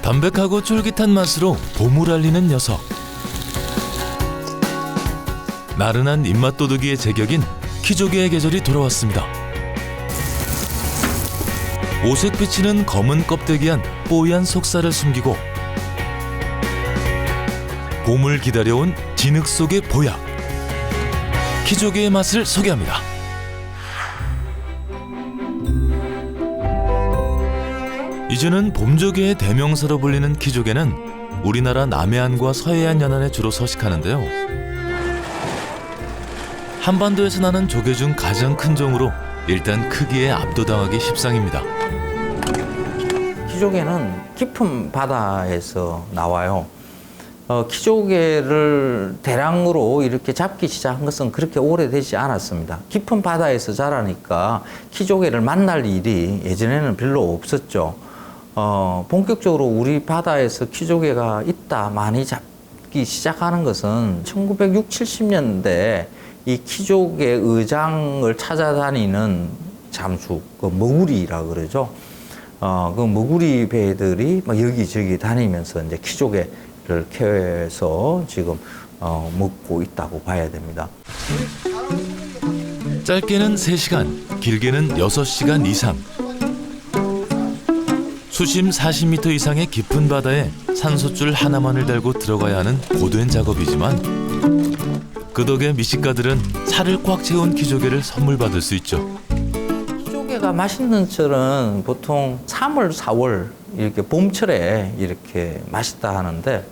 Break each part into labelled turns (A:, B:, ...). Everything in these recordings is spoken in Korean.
A: 담백하고 쫄깃한 맛으로 봄을 알리는 녀석. 나른한 입맛 도둑이의 제격인 키조개의 계절이 돌아왔습니다. 오색 비치는 검은 껍데기한 뽀얀 속살을 숨기고 봄을 기다려온 진흙 속의 보약. 키조개의 맛을 소개합니다. 이제는 봄조개의 대명사로 불리는 키조개는 우리나라 남해안과 서해안 연안에 주로 서식하는데요. 한반도에서 나는 조개 중 가장 큰 종으로 일단 크기에 압도당하기 십상입니다.
B: 키조개는 깊은 바다에서 나와요. 키조개를 대량으로 이렇게 잡기 시작한 것은 그렇게 오래되지 않았습니다. 깊은 바다에서 자라니까 키조개를 만날 일이 예전에는 별로 없었죠. 본격적으로 우리 바다에서 키조개가 있다 많이 잡기 시작하는 것은 1960, 70년대 이 키조개 의장을 찾아다니는 잠수, 머구리라 그러죠. 그 머구리 배들이 막 여기저기 다니면서 이제 키조개를 캐서 지금 먹고 있다고 봐야 됩니다.
A: 짧게는 3시간, 길게는 6시간 이상. 수심 40m 이상의 깊은 바다에 산소줄 하나만을 달고 들어가야 하는 고된 작업이지만 그 덕에 미식가들은 살을 꽉 채운 키조개를 선물 받을 수 있죠.
B: 키조개가 맛있는 철은 보통 3월, 4월 이렇게 봄철에 이렇게 맛있다 하는데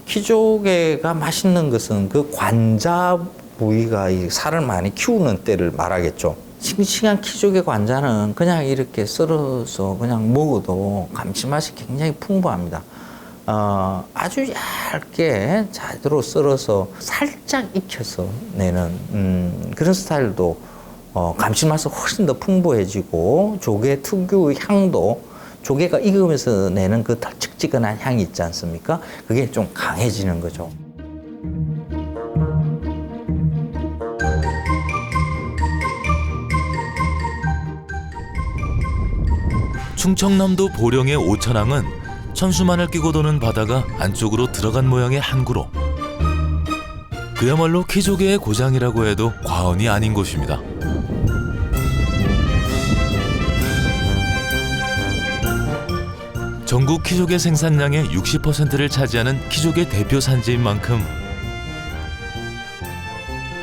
B: 키조개가 맛있는 것은 그 관자 부위가 이 살을 많이 키우는 때를 말하겠죠. 싱싱한 키조개 관자는 그냥 이렇게 썰어서 그냥 먹어도 감칠맛이 굉장히 풍부합니다. 아주 얇게 자대로 썰어서 살짝 익혀서 내는 그런 스타일도 감칠맛은 훨씬 더 풍부해지고 조개 특유의 향도 조개가 익으면서 내는 그 덜찍지근한 향이 있지 않습니까? 그게 좀 강해지는 거죠.
A: 충청남도 보령의 오천항은 천수만을 끼고 도는 바다가 안쪽으로 들어간 모양의 항구로 그야말로 키조개의 고장이라고 해도 과언이 아닌 곳입니다. 전국 키조개 생산량의 60%를 차지하는 키조개 대표 산지인 만큼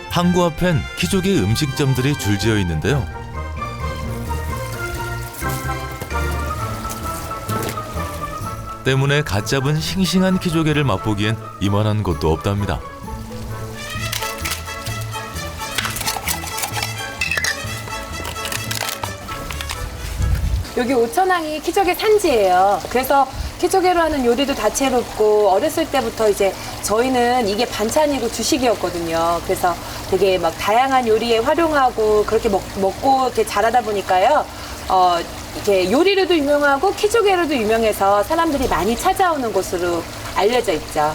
A: 항구 앞엔 키조개 음식점들이 줄지어 있는데요. 때문에 갓 잡은 싱싱한 키조개를 맛보기엔 이만한 곳도 없답니다.
C: 여기 오천항이 키조개 산지예요. 그래서 키조개로 하는 요리도 다채롭고 어렸을 때부터 이제 저희는 이게 반찬이고 주식이었거든요. 그래서 되게 막 다양한 요리에 활용하고 그렇게 먹고 이렇게 자라다 보니까요. 이렇게 요리로도 유명하고 키조개로도 유명해서 사람들이 많이 찾아오는 곳으로 알려져 있죠.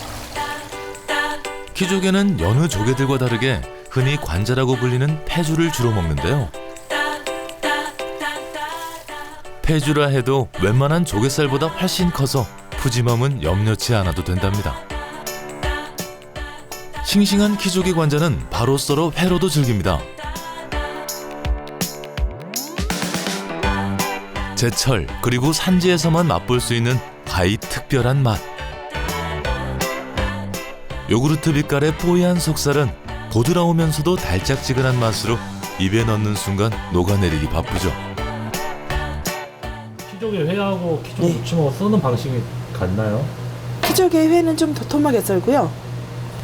A: 키조개는 여느 조개들과 다르게 흔히 관자라고 불리는 폐주를 주로 먹는데요. 폐주라 해도 웬만한 조개살보다 훨씬 커서 푸짐함은 염려치 않아도 된답니다. 싱싱한 키조개 관자는 바로 썰어 회로도 즐깁니다. 제철 그리고 산지에서만 맛볼 수 있는 가히 특별한 맛. 요구르트 빛깔의 뽀얀 속살은 보드라우면서도 달짝지근한 맛으로 입에 넣는 순간 녹아내리기 바쁘죠.
D: 키조개 회하고 키조개 무침하고 쓰는 방식이 같나요?
E: 키조개 회는 좀 도톰하게 썰고요.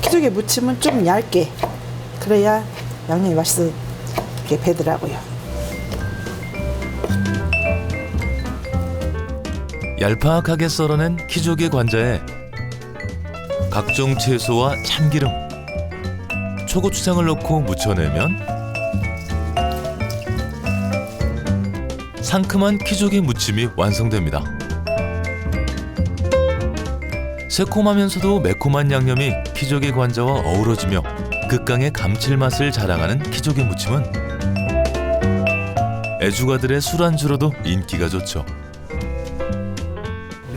E: 키조개 무침은 좀 얇게. 그래야 양념이 맛있게 배더라고요.
A: 얄팍하게 썰어낸 키조개 관자에 각종 채소와 참기름, 초고추장을 넣고 무쳐내면 상큼한 키조개 무침이 완성됩니다. 새콤하면서도 매콤한 양념이 키조개 관자와 어우러지며 극강의 감칠맛을 자랑하는 키조개 무침은 애주가들의 술안주로도 인기가 좋죠.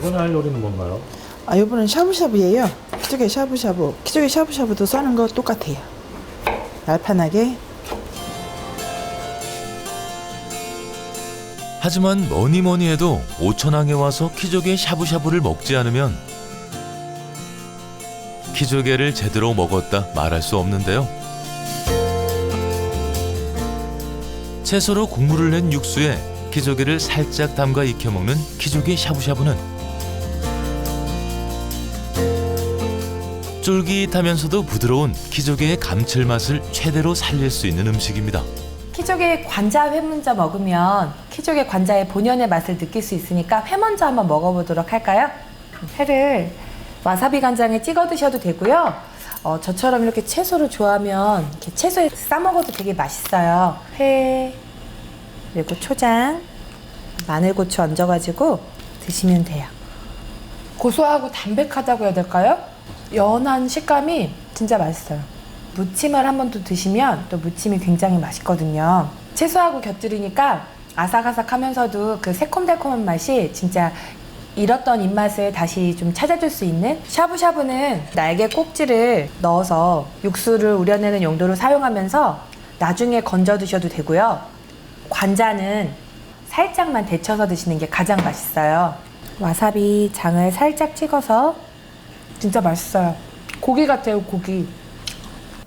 D: 이번에 할 요리는 뭔가요?
E: 아, 이번엔 샤브샤브예요. 키조개 샤브샤브. 키조개 샤브샤브도 써는 거 똑같아요. 날판하게.
A: 하지만 뭐니 해도 오천항에 와서 키조개 샤브샤브를 먹지 않으면 키조개를 제대로 먹었다 말할 수 없는데요. 채소로 국물을 낸 육수에 키조개를 살짝 담가 익혀 먹는 키조개 샤브샤브는 쫄깃하면서도 부드러운 키조개의 감칠맛을 최대로 살릴 수 있는 음식입니다.
C: 키조개 관자 회 먼저 먹으면 키조개 관자의 본연의 맛을 느낄 수 있으니까 회 먼저 한번 먹어보도록 할까요? 회를 와사비 간장에 찍어 드셔도 되고요. 저처럼 이렇게 채소를 좋아하면 이렇게 채소에 싸 먹어도 되게 맛있어요. 회 그리고 초장, 마늘고추 얹어가지고 드시면 돼요. 고소하고 담백하다고 해야 될까요? 연한 식감이 진짜 맛있어요. 무침을 한 번 더 드시면 또 무침이 굉장히 맛있거든요. 채소하고 곁들이니까 아삭아삭하면서도 그 새콤달콤한 맛이 진짜 잃었던 입맛을 다시 좀 찾아줄 수 있는. 샤브샤브는 날개 꼭지를 넣어서 육수를 우려내는 용도로 사용하면서 나중에 건져 드셔도 되고요. 관자는 살짝만 데쳐서 드시는 게 가장 맛있어요. 와사비 장을 살짝 찍어서 진짜 맛있어요. 고기 같아요, 고기.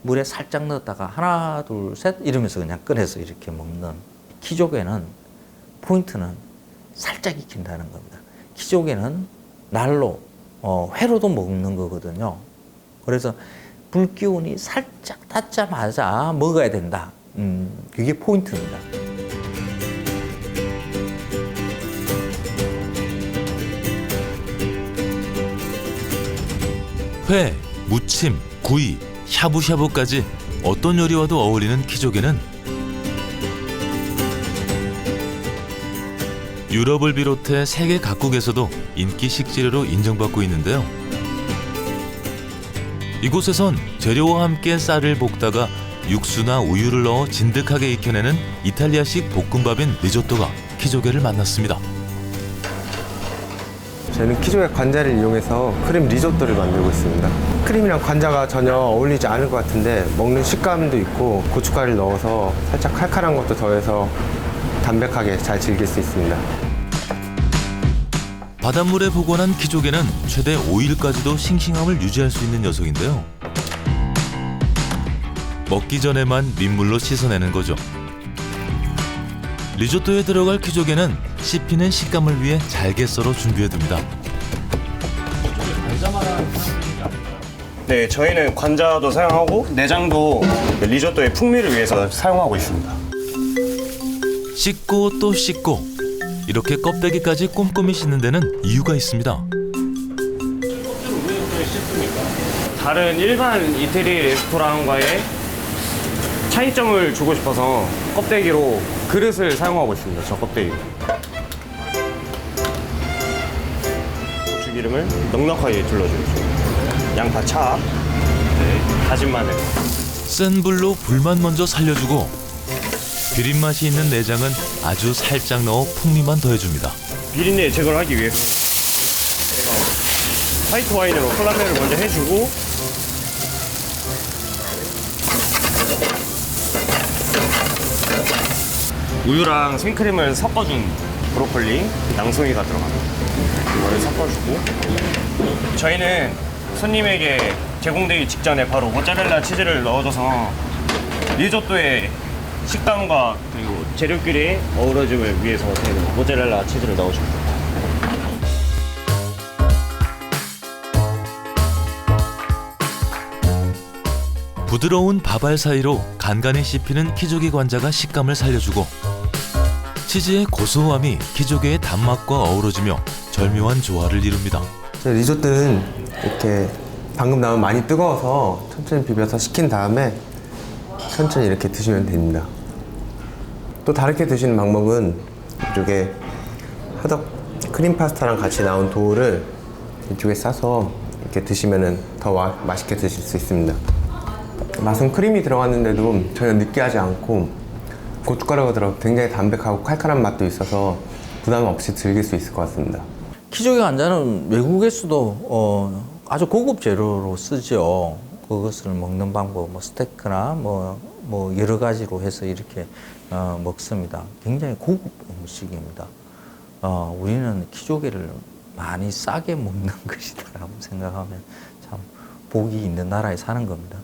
B: 물에 살짝 넣었다가 하나, 둘, 셋 이러면서 그냥 꺼내서 이렇게 먹는 키조개는 포인트는 살짝 익힌다는 겁니다. 키조개는 날로 회로도 먹는 거거든요. 그래서 불기운이 살짝 닿자마자 먹어야 된다. 그게 포인트입니다.
A: 회, 무침, 구이, 샤브샤브까지 어떤 요리와도 어울리는 키조개는 유럽을 비롯해 세계 각국에서도 인기 식재료로 인정받고 있는데요. 이곳에선 재료와 함께 쌀을 볶다가 육수나 우유를 넣어 진득하게 익혀내는 이탈리아식 볶음밥인 리조또가 키조개를 만났습니다.
F: 저희는 키조개 관자를 이용해서 크림 리조또를 만들고 있습니다. 크림이랑 관자가 전혀 어울리지 않을 것 같은데 먹는 식감도 있고 고춧가루를 넣어서 살짝 칼칼한 것도 더해서 담백하게 잘 즐길 수 있습니다.
A: 바닷물에 보관한 키조개는 최대 5일까지도 싱싱함을 유지할 수 있는 녀석인데요. 먹기 전에만 민물로 씻어내는 거죠. 리조또에 들어갈 키조개는 씹히는 식감을 위해 잘게 썰어 준비해둡니다.
G: 네, 저희는 관자도 사용하고 내장도 리조또의 풍미를 위해서 사용하고 있습니다.
A: 씻고 또 씻고 이렇게 껍데기까지 꼼꼼히 씻는 데는 이유가 있습니다.
G: 다른 일반 이태리 레스토랑과의 차이점을 주고 싶어서 껍데기로 그릇을 사용하고 있습니다. 저 껍데기. 고추기름을 넉넉하게 둘러주고 양파차, 다진 마늘.
A: 센 불로 불만 먼저 살려주고 비린맛이 있는 내장은 아주 살짝 넣어 풍미만 더해줍니다.
G: 비린내 제거를 하기 위해서 화이트 와인으로 콜라멜을 먼저 해주고 우유랑 생크림을 섞어준 브로콜리, 양송이가 들어갑니다. 이거를 섞어주고 저희는 손님에게 제공되기 직전에 바로 모짜렐라 치즈를 넣어줘서 리조또의 식감과 그리고 재료끼리 어우러짐을 위해서 저희는 모짜렐라 치즈를 넣어줍니다.
A: 부드러운 밥알 사이로 간간히 씹히는 키조개 관자가 식감을 살려주고 치즈의 고소함이 키조개의 단맛과 어우러지며 절묘한 조화를 이룹니다.
F: 리조또는 이렇게 방금 나온 많이 뜨거워서 천천히 비벼서 식힌 다음에 천천히 이렇게 드시면 됩니다. 또 다르게 드시는 방법은 이쪽에 화덕 크림 파스타랑 같이 나온 도우를 이쪽에 싸서 이렇게 드시면 더 맛있게 드실 수 있습니다. 맛은 크림이 들어갔는데도 전혀 느끼하지 않고 고춧가루가 들어가 굉장히 담백하고 칼칼한 맛도 있어서 부담 없이 즐길 수 있을 것 같습니다.
B: 키조개 관자는 외국에서도 아주 고급 재료로 쓰죠. 그것을 먹는 방법, 뭐 스테이크나 뭐 여러 가지로 해서 이렇게 먹습니다. 굉장히 고급 음식입니다. 우리는 키조개를 많이 싸게 먹는 것이다라고 생각하면 참 복이 있는 나라에 사는 겁니다.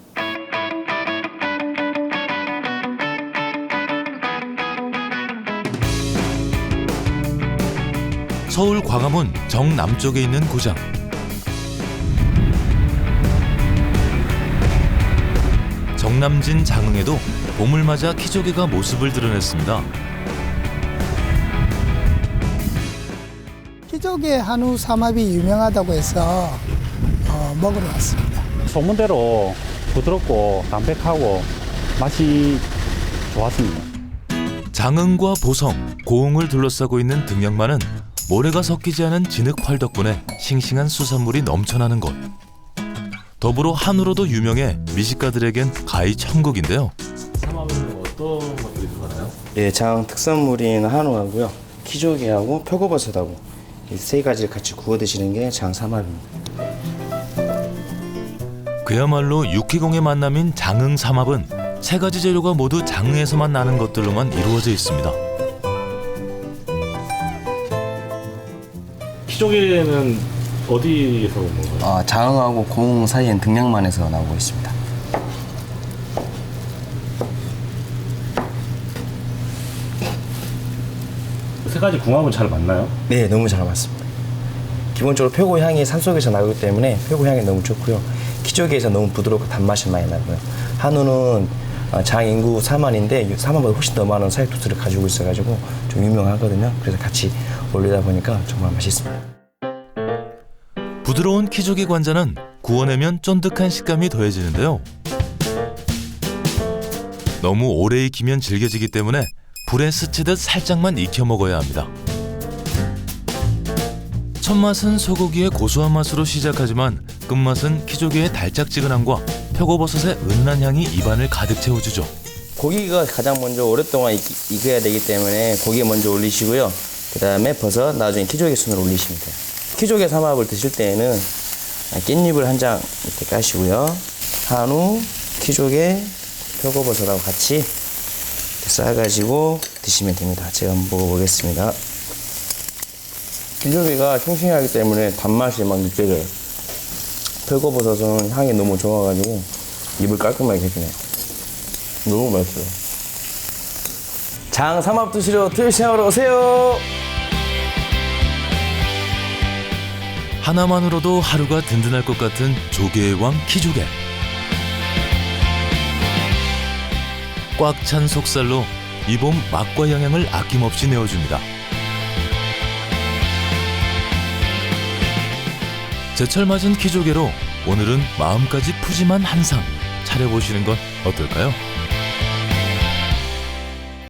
A: 서울 광화문 정남쪽에 있는 고장. 정남진 장흥에도 봄을 맞아 키조개가 모습을 드러냈습니다.
H: 키조개 한우 삼합이 유명하다고 해서 먹으러 왔습니다.
D: 소문대로 부드럽고 담백하고 맛이 좋았습니다.
A: 장흥과 보성, 고흥을 둘러싸고 있는 등량만은 모래가 섞이지 않은 진흙활 덕분에 싱싱한 수산물이 넘쳐나는 곳. 더불어 한우로도 유명해 미식가들에겐 가히 천국인데요.
D: 삼합은 어떤 것들이 들어가나요?
I: 예, 장 특산물인 한우하고요, 키조개하고 표고버섯하고 이 세 가지를 같이 구워 드시는 게 장 삼합입니다.
A: 그야말로 육희공의 만남인 장흥 삼합은 세 가지 재료가 모두 장흥에서만 나는 것들로만 이루어져 있습니다.
D: 키조개는 어디에서 먹는 거예요?
I: 장흥하고 고흥 사이엔 등량만에서 나오고 있습니다.
D: 세 가지 궁합은 잘 맞나요?
I: 네, 너무 잘 맞습니다. 기본적으로 표고 향이 산속에서 나오기 때문에 표고 향이 너무 좋고요. 키조개에서 너무 부드럽고 단맛이 많이 나고요. 한우는 장 인구 4만인데 4만보다 훨씬 더 많은 사육토수를 가지고 있어가지고 좀 유명하거든요. 그래서 같이 올리다 보니까 정말 맛있습니다.
A: 부드러운 키조개 관자는 구워내면 쫀득한 식감이 더해지는데요. 너무 오래 익히면 질겨지기 때문에 불에 스치듯 살짝만 익혀 먹어야 합니다. 첫 맛은 소고기의 고소한 맛으로 시작하지만 끝맛은 키조개의 달짝지근함과 표고버섯의 은은한 향이 입안을 가득 채워주죠.
I: 고기가 가장 먼저 오랫동안 익어야 되기 때문에 고기 먼저 올리시고요. 그 다음에 버섯, 나중에 키조개 순으로 올리시면 돼요. 키조개 삼합을 드실 때에는 깻잎을 한 장 이렇게 까시고요. 한우, 키조개, 표고버섯하고 같이 이렇게 싸가지고 드시면 됩니다. 제가 한번 먹어보겠습니다. 키조개가 싱싱하기 때문에 단맛이 막 느껴져요. 표고버섯은 향이 너무 좋아가지고 입을 깔끔하게 해주네요. 너무 맛있어요. 장 삼합 드시러 트위시장으로 오세요.
A: 하나만으로도 하루가 든든할 것 같은 조개의 왕 키조개. 꽉 찬 속살로 이 봄 맛과 영양을 아낌없이 내어줍니다. 제철 맞은 키조개로 오늘은 마음까지 푸짐한 한상 차려보시는 건 어떨까요?